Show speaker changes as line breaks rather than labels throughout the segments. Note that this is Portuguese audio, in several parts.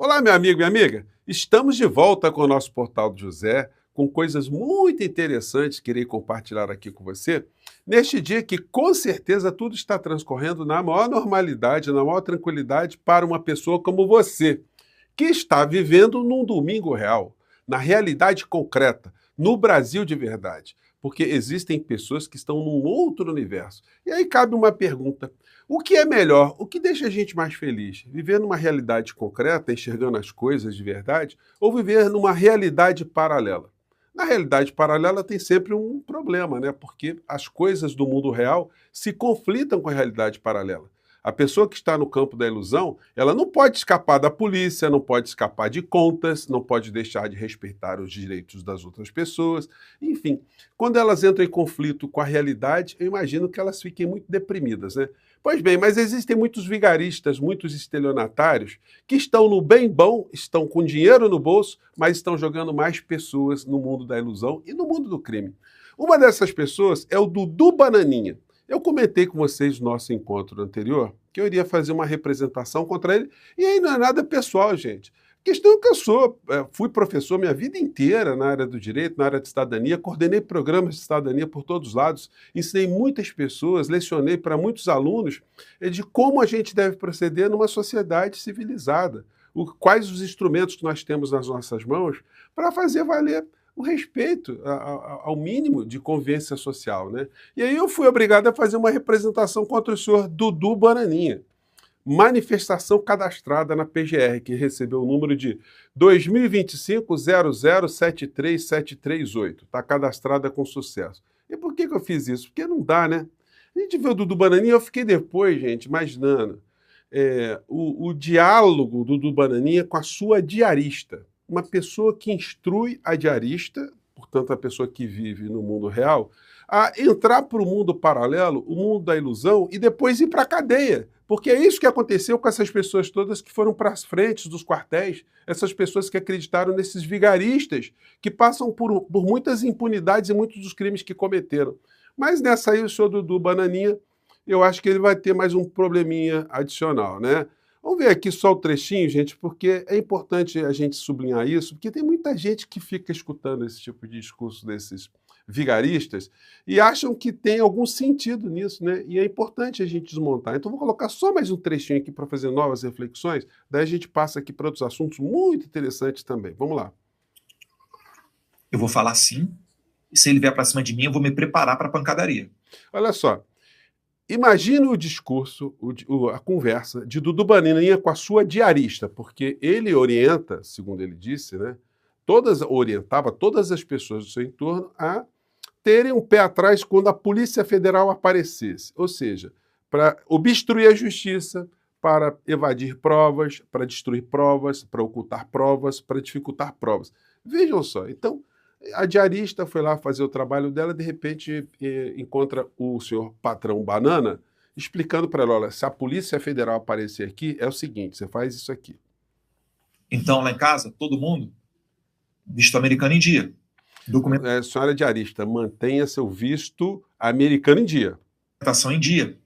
Olá, meu amigo e minha amiga. Estamos de volta com o nosso Portal do José, com coisas muito interessantes que irei compartilhar aqui com você. Neste dia que, com certeza, tudo está transcorrendo na maior normalidade, na maior tranquilidade para uma pessoa como você, que está vivendo num domingo real, na realidade concreta, no Brasil de verdade. Porque existem pessoas que estão num outro universo. E aí cabe uma pergunta: o que é melhor? O que deixa a gente mais feliz? Viver numa realidade concreta, enxergando as coisas de verdade, ou viver numa realidade paralela? Na realidade paralela tem sempre um problema, né? Porque as coisas do mundo real se conflitam com a realidade paralela. A pessoa que está no campo da ilusão, ela não pode escapar da polícia, não pode escapar de contas, não pode deixar de respeitar os direitos das outras pessoas. Enfim, quando elas entram em conflito com a realidade, eu imagino que elas fiquem muito deprimidas, né? Pois bem, mas existem muitos vigaristas, muitos estelionatários, que estão no bem bom, estão com dinheiro no bolso, mas estão jogando mais pessoas no mundo da ilusão e no mundo do crime. Uma dessas pessoas é o Dudu Bananinha. Eu comentei com vocês no nosso encontro anterior que eu iria fazer uma representação contra ele, e aí não é nada pessoal, gente. A questão é que fui professor minha vida inteira na área do direito, na área de cidadania, coordenei programas de cidadania por todos os lados, ensinei muitas pessoas, lecionei para muitos alunos de como a gente deve proceder numa sociedade civilizada, quais os instrumentos que nós temos nas nossas mãos para fazer valer o respeito ao mínimo de convivência social, né? E aí eu fui obrigado a fazer uma representação contra o senhor Dudu Bananinha. Manifestação cadastrada na PGR, que recebeu o número de 2025-0073-738. Está cadastrada com sucesso. E por que eu fiz isso? Porque não dá, né? A gente vê o Dudu Bananinha, eu fiquei depois, gente, imaginando o diálogo do Dudu Bananinha com a sua diarista. Uma pessoa que instrui a diarista, portanto, a pessoa que vive no mundo real, a entrar para o mundo paralelo, o mundo da ilusão, e depois ir para a cadeia. Porque é isso que aconteceu com essas pessoas todas que foram para as frentes dos quartéis, essas pessoas que acreditaram nesses vigaristas, que passam por muitas impunidades e muitos dos crimes que cometeram. Mas nessa aí, o senhor Dudu Bananinha, eu acho que ele vai ter mais um probleminha adicional, né? Vamos ver aqui só o trechinho, gente, porque é importante a gente sublinhar isso, porque tem muita gente que fica escutando esse tipo de discurso desses vigaristas e acham que tem algum sentido nisso, né? E é importante a gente desmontar. Então, vou colocar só mais um trechinho aqui para fazer novas reflexões, daí a gente passa aqui para outros assuntos muito interessantes também. Vamos lá.
Eu vou falar sim, e se ele vier para cima de mim, eu vou me preparar para a pancadaria.
Olha só. Imagina o discurso, a conversa de Dudu Bananinha com a sua diarista, porque ele orienta, segundo ele disse, né, orientava todas as pessoas do seu entorno a terem um pé atrás quando a Polícia Federal aparecesse. Ou seja, para obstruir a justiça, para evadir provas, para destruir provas, para ocultar provas, para dificultar provas. Vejam só, então, a diarista foi lá fazer o trabalho dela, de repente encontra o senhor patrão Banana, explicando para ela: olha, se a Polícia Federal aparecer aqui, é o seguinte, você faz isso aqui.
Então, lá em casa, todo mundo, visto americano em dia.
Senhora diarista, mantenha seu visto americano em dia.
Documentação em dia.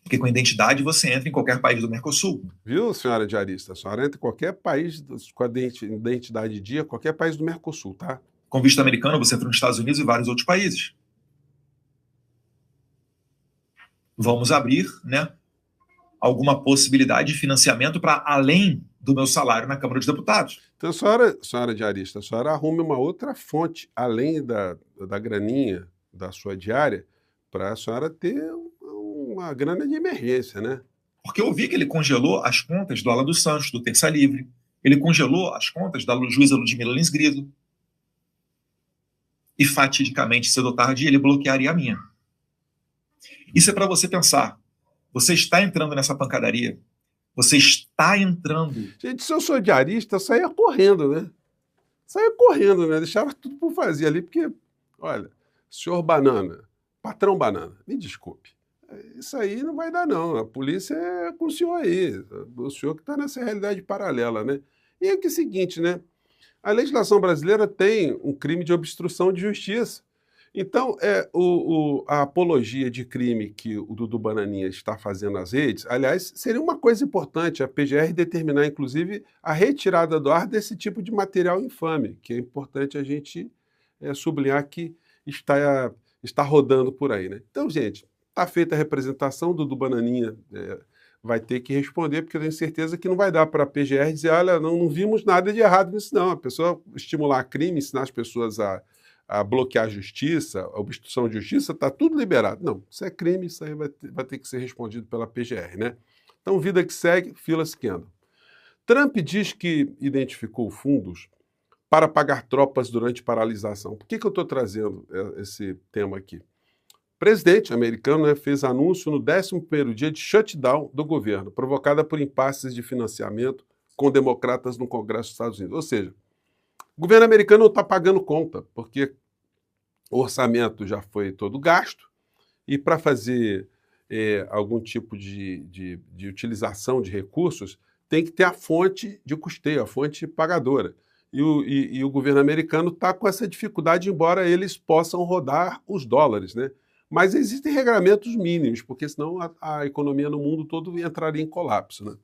Porque com identidade você entra em qualquer país do Mercosul.
Viu, senhora diarista? A senhora entra em qualquer país com a identidade em dia, qualquer país do Mercosul, tá?
Com visto americano, você entra nos Estados Unidos e vários outros países. Vamos abrir, né, alguma possibilidade de financiamento para além do meu salário na Câmara dos Deputados.
Então, senhora diarista, a senhora arrume uma outra fonte, além da graninha da sua diária, para a senhora ter uma grana de emergência, né?
Porque eu vi que ele congelou as contas do Alan dos Santos, do Terça Livre. Ele congelou as contas da juíza Ludmila Lins Grilo. E, fatidicamente, cedo ou tarde, ele bloquearia a minha. Isso é para você pensar. Você está entrando nessa pancadaria. Você está entrando.
Gente, se eu sou diarista, eu saía correndo, né? Saía correndo, né? Deixava tudo por fazer ali, porque, olha, senhor Banana, patrão Banana, me desculpe. Isso aí não vai dar, não. A polícia é com o senhor aí. O senhor que está nessa realidade paralela, né? E é que é o seguinte, né? A legislação brasileira tem um crime de obstrução de justiça. Então, a apologia de crime que o Dudu Bananinha está fazendo nas redes, aliás, seria uma coisa importante, a PGR determinar, inclusive, a retirada do ar desse tipo de material infame, que é importante a gente sublinhar que está rodando por aí, né? Então, gente, está feita a representação, Dudu Bananinha vai ter que responder, porque eu tenho certeza que não vai dar para a PGR dizer, olha, não vimos nada de errado nisso, não. A pessoa estimular crime, ensinar as pessoas a bloquear a justiça, a obstrução de justiça, está tudo liberado. Não, isso é crime, isso aí vai ter que ser respondido pela PGR, né? Então, vida que segue, filas que andam. Trump diz que identificou fundos para pagar tropas durante paralisação. Por que eu estou trazendo esse tema aqui? O presidente americano fez anúncio no 11º dia de shutdown do governo, provocada por impasses de financiamento com democratas no Congresso dos Estados Unidos. Ou seja, o governo americano não está pagando conta, porque o orçamento já foi todo gasto e para fazer algum tipo de utilização de recursos tem que ter a fonte de custeio, a fonte pagadora. E o governo americano está com essa dificuldade, embora eles possam rodar os dólares, né? Mas existem regramentos mínimos, porque senão a economia no mundo todo entraria em colapso, né?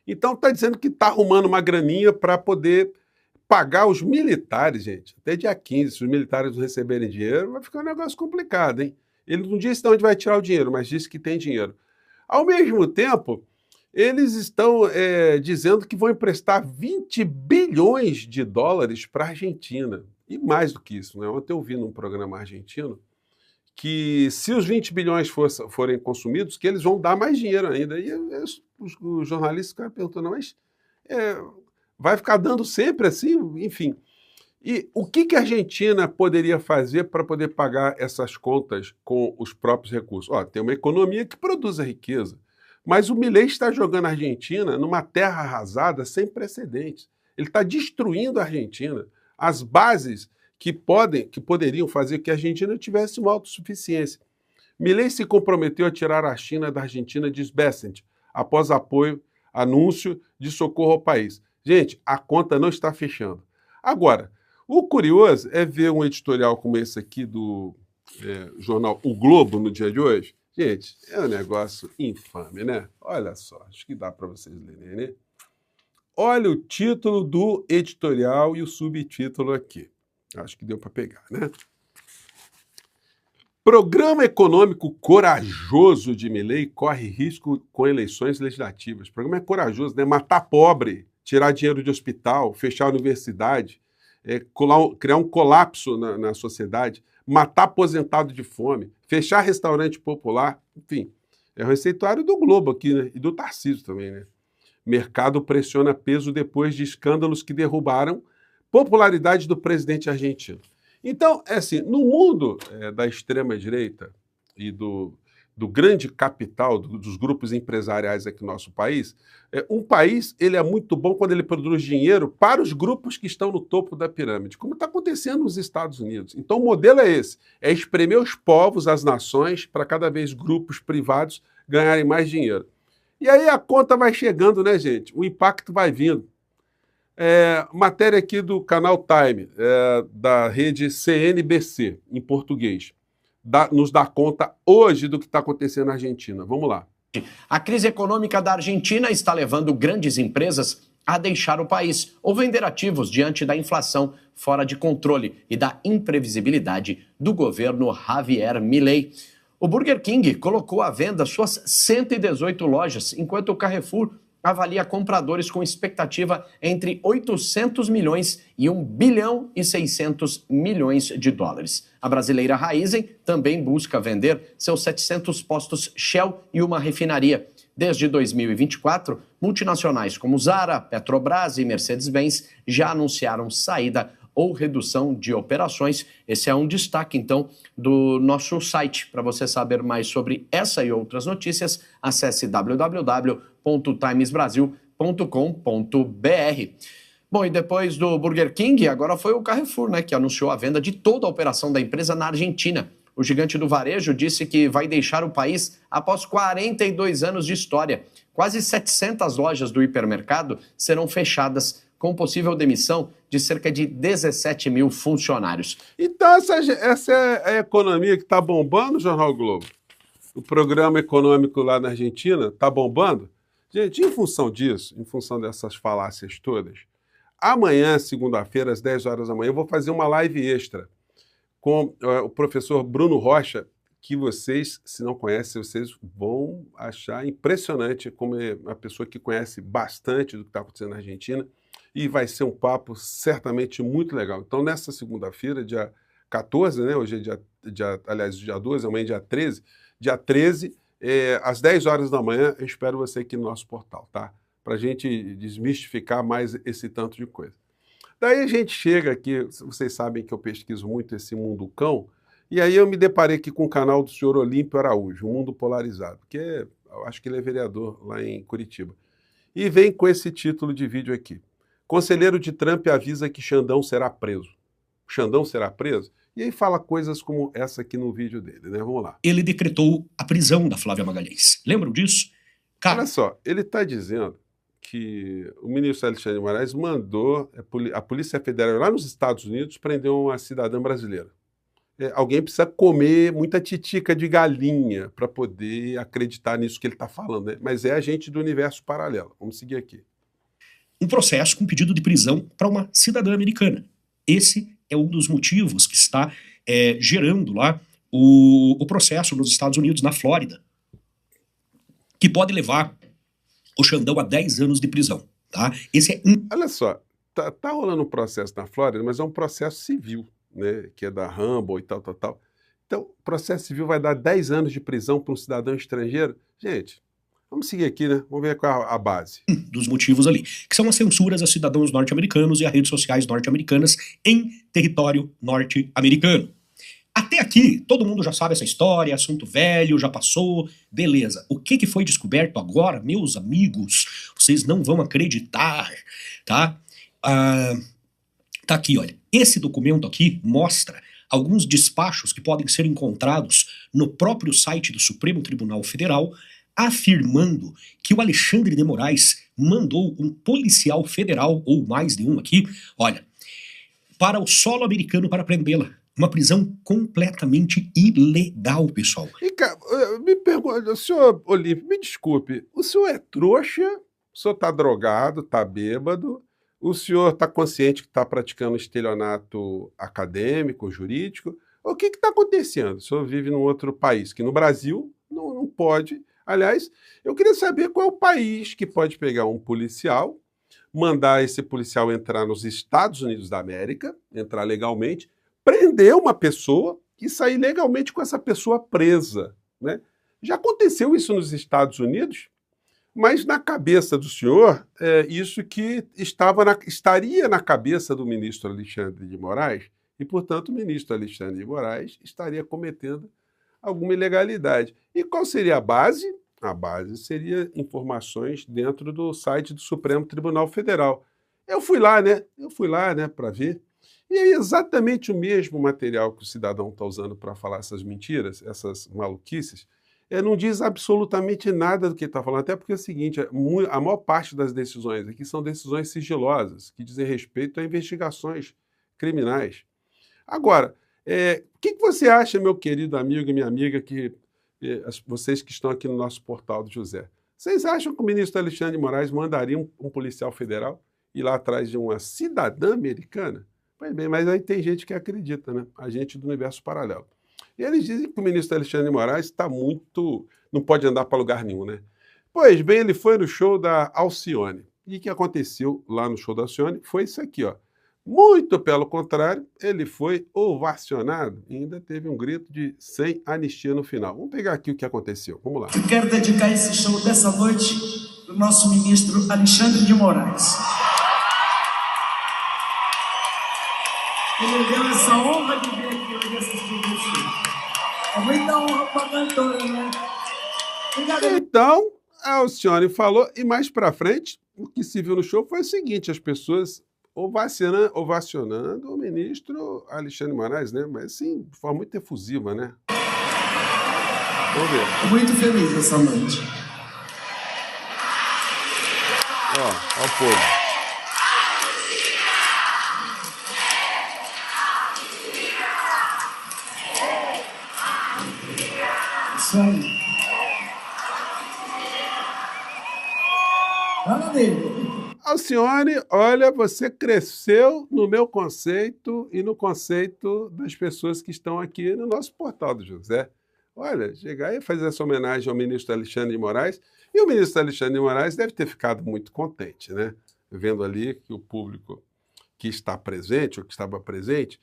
Então está dizendo que está arrumando uma graninha para poder pagar os militares, gente. Até dia 15, se os militares não receberem dinheiro, vai ficar um negócio complicado, hein? Ele não disse de onde vai tirar o dinheiro, mas disse que tem dinheiro. Ao mesmo tempo, eles estão dizendo que vão emprestar 20 bilhões de dólares para a Argentina. E mais do que isso, né? Ontem eu vi num programa argentino que se os 20 bilhões forem consumidos, que eles vão dar mais dinheiro ainda. E os jornalistas ficaram perguntando, mas vai ficar dando sempre assim? Enfim. E o que a Argentina poderia fazer para poder pagar essas contas com os próprios recursos? Tem uma economia que produz a riqueza, mas o Milei está jogando a Argentina numa terra arrasada sem precedentes. Ele está destruindo a Argentina. As bases que poderiam fazer que a Argentina tivesse uma autossuficiência. Milei se comprometeu a tirar a China da Argentina, diz Bessent, após anúncio de socorro ao país. Gente, a conta não está fechando. Agora, o curioso é ver um editorial como esse aqui do jornal O Globo no dia de hoje. Gente, é um negócio infame, né? Olha só, acho que dá para vocês lerem, né? Olha o título do editorial e o subtítulo aqui. Acho que deu para pegar, né? Programa econômico corajoso de Milei corre risco com eleições legislativas. O programa é corajoso, né? Matar pobre, tirar dinheiro de hospital, fechar a universidade, criar um colapso na sociedade, matar aposentado de fome, fechar restaurante popular, enfim. É o receituário do Globo aqui, né? E do Tarcísio também, né? Mercado pressiona peso depois de escândalos que derrubaram popularidade do presidente argentino. Então, assim, no mundo da extrema-direita e do grande capital, dos grupos empresariais aqui no nosso país, um país ele é muito bom quando ele produz dinheiro para os grupos que estão no topo da pirâmide, como está acontecendo nos Estados Unidos. Então, o modelo é esse, é espremer os povos, as nações, para cada vez grupos privados ganharem mais dinheiro. E aí a conta vai chegando, né, gente? O impacto vai vindo. Matéria aqui do canal Time, da rede CNBC, em português. Nos dá conta hoje do que está acontecendo na Argentina. Vamos lá.
A crise econômica da Argentina está levando grandes empresas a deixar o país ou vender ativos diante da inflação fora de controle e da imprevisibilidade do governo Javier Milei. O Burger King colocou à venda suas 118 lojas, enquanto o Carrefour avalia compradores com expectativa entre 800 milhões e 1 bilhão e 600 milhões de dólares. A brasileira Raízen também busca vender seus 700 postos Shell e uma refinaria. Desde 2024, multinacionais como Zara, Petrobras e Mercedes-Benz já anunciaram saída ou redução de operações. Esse é um destaque, então, do nosso site. Para você saber mais sobre essa e outras notícias, acesse www.timesbrasil.com.br. Bom, e depois do Burger King, agora foi o Carrefour, né, que anunciou a venda de toda a operação da empresa na Argentina. O gigante do varejo disse que vai deixar o país após 42 anos de história. Quase 700 lojas do hipermercado serão fechadas com possível demissão de cerca de 17 mil funcionários.
Então, essa é a economia que está bombando, Jornal Globo? O programa econômico lá na Argentina está bombando? Gente, em função disso, em função dessas falácias todas, amanhã, segunda-feira, às 10 horas da manhã, eu vou fazer uma live extra com o professor Bruno Rocha, que vocês, se não conhecem, vocês vão achar impressionante, como é uma pessoa que conhece bastante do que está acontecendo na Argentina, e vai ser um papo certamente muito legal. Então, nessa segunda-feira, dia 14, né? Hoje é dia 12, amanhã é dia 13, às 10 horas da manhã, eu espero você aqui no nosso portal, tá? Para a gente desmistificar mais esse tanto de coisa. Daí a gente chega aqui, vocês sabem que eu pesquiso muito esse mundo cão, e aí eu me deparei aqui com o canal do senhor Olímpio Araújo, O Mundo Polarizado, que eu acho que ele é vereador lá em Curitiba. E vem com esse título de vídeo aqui. Conselheiro de Trump avisa que Xandão será preso. Xandão será preso? E aí fala coisas como essa aqui no vídeo dele, né? Vamos lá.
Ele decretou a prisão da Flávia Magalhães. Lembram disso?
Olha só, ele está dizendo que o ministro Alexandre de Moraes mandou a Polícia Federal lá nos Estados Unidos prender uma cidadã brasileira. Alguém precisa comer muita titica de galinha para poder acreditar nisso que ele está falando, né? Mas é agente do universo paralelo. Vamos seguir aqui.
Um processo com pedido de prisão para uma cidadã americana. Esse é um dos motivos que está gerando lá o processo nos Estados Unidos, na Flórida, que pode levar o Xandão a 10 anos de prisão. Tá? Esse é um...
Olha só, tá rolando um processo na Flórida, mas é um processo civil, né? Que é da Rumble e tal. Então, o processo civil vai dar 10 anos de prisão para um cidadão estrangeiro? Gente, vamos seguir aqui, né? Vamos ver qual é a base.
Dos motivos ali, que são as censuras a cidadãos norte-americanos e a redes sociais norte-americanas em território norte-americano. Até aqui, todo mundo já sabe essa história, assunto velho, já passou, beleza. O que foi descoberto agora, meus amigos? Vocês não vão acreditar, tá? Tá aqui, olha. Esse documento aqui mostra alguns despachos que podem ser encontrados no próprio site do Supremo Tribunal Federal, afirmando que o Alexandre de Moraes mandou um policial federal, ou mais de um aqui, olha, para o solo americano para prendê-la. Uma prisão completamente ilegal, pessoal.
E, cara, me pergunta, senhor Olímpio, me desculpe, o senhor é trouxa? O senhor está drogado, está bêbado? O senhor está consciente que está praticando estelionato acadêmico, jurídico? O que está acontecendo? O senhor vive num outro país, que no Brasil não pode. Aliás, eu queria saber qual é o país que pode pegar um policial, mandar esse policial entrar nos Estados Unidos da América, entrar legalmente, prender uma pessoa e sair legalmente com essa pessoa presa, né? Já aconteceu isso nos Estados Unidos, mas na cabeça do senhor, isso que estaria na cabeça do ministro Alexandre de Moraes, e, portanto, o ministro Alexandre de Moraes estaria cometendo alguma ilegalidade. E qual seria a base? A base seria informações dentro do site do Supremo Tribunal Federal. Eu fui lá, né, para ver. E é exatamente o mesmo material que o cidadão está usando para falar essas mentiras, essas maluquices, não diz absolutamente nada do que ele está falando, até porque é o seguinte, a maior parte das decisões aqui são decisões sigilosas, que dizem respeito a investigações criminais. Agora, o que você acha, meu querido amigo e minha amiga, vocês que estão aqui no nosso portal do José, vocês acham que o ministro Alexandre de Moraes mandaria um policial federal ir lá atrás de uma cidadã americana? Pois bem, mas aí tem gente que acredita, né? A gente do universo paralelo. E eles dizem que o ministro Alexandre de Moraes está não pode andar para lugar nenhum, né? Pois bem, ele foi no show da Alcione. E o que aconteceu lá no show da Alcione foi isso aqui, ó. Muito pelo contrário, ele foi ovacionado e ainda teve um grito de sem anistia no final. Vamos pegar aqui o que aconteceu. Vamos lá.
Eu quero dedicar esse show dessa noite para o nosso ministro Alexandre de Moraes. Ele me deu essa honra de vir aqui hoje assistir você. É muita honra para a cantora, né? Obrigado.
Então, a Alcione falou, e mais para frente, o que se viu no show foi o seguinte, as pessoas ovacionando o ministro Alexandre de Moraes, né? Mas assim, de forma muito efusiva, né? Vamos ver.
Muito feliz essa noite.
Ó o povo.
Isso aí. Fala dele.
Alcione, olha, você cresceu no meu conceito e no conceito das pessoas que estão aqui no nosso Portal do José. Olha, chegar e fazer essa homenagem ao ministro Alexandre de Moraes, e o ministro Alexandre de Moraes deve ter ficado muito contente, né? Vendo ali que o público que está presente, ou que estava presente,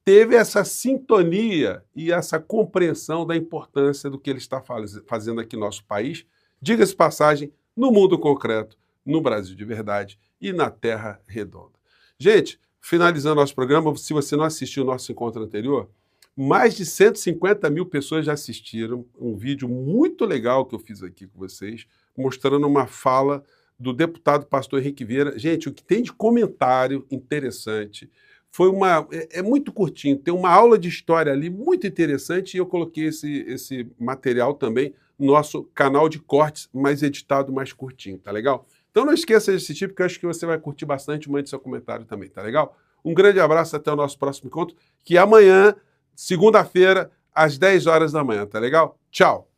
teve essa sintonia e essa compreensão da importância do que ele está fazendo aqui no nosso país, diga-se passagem, no mundo concreto, no Brasil de verdade e na Terra Redonda. Gente, finalizando nosso programa, se você não assistiu o nosso encontro anterior, mais de 150 mil pessoas já assistiram um vídeo muito legal que eu fiz aqui com vocês, mostrando uma fala do deputado pastor Henrique Vieira. Gente, o que tem de comentário interessante, é muito curtinho, tem uma aula de história ali muito interessante, e eu coloquei esse material também no nosso canal de cortes, mais editado, mais curtinho, tá legal? Então não esqueça de assistir, porque eu acho que você vai curtir bastante. Mande seu comentário também, tá legal? Um grande abraço, até o nosso próximo encontro, que é amanhã, segunda-feira, às 10 horas da manhã, tá legal? Tchau!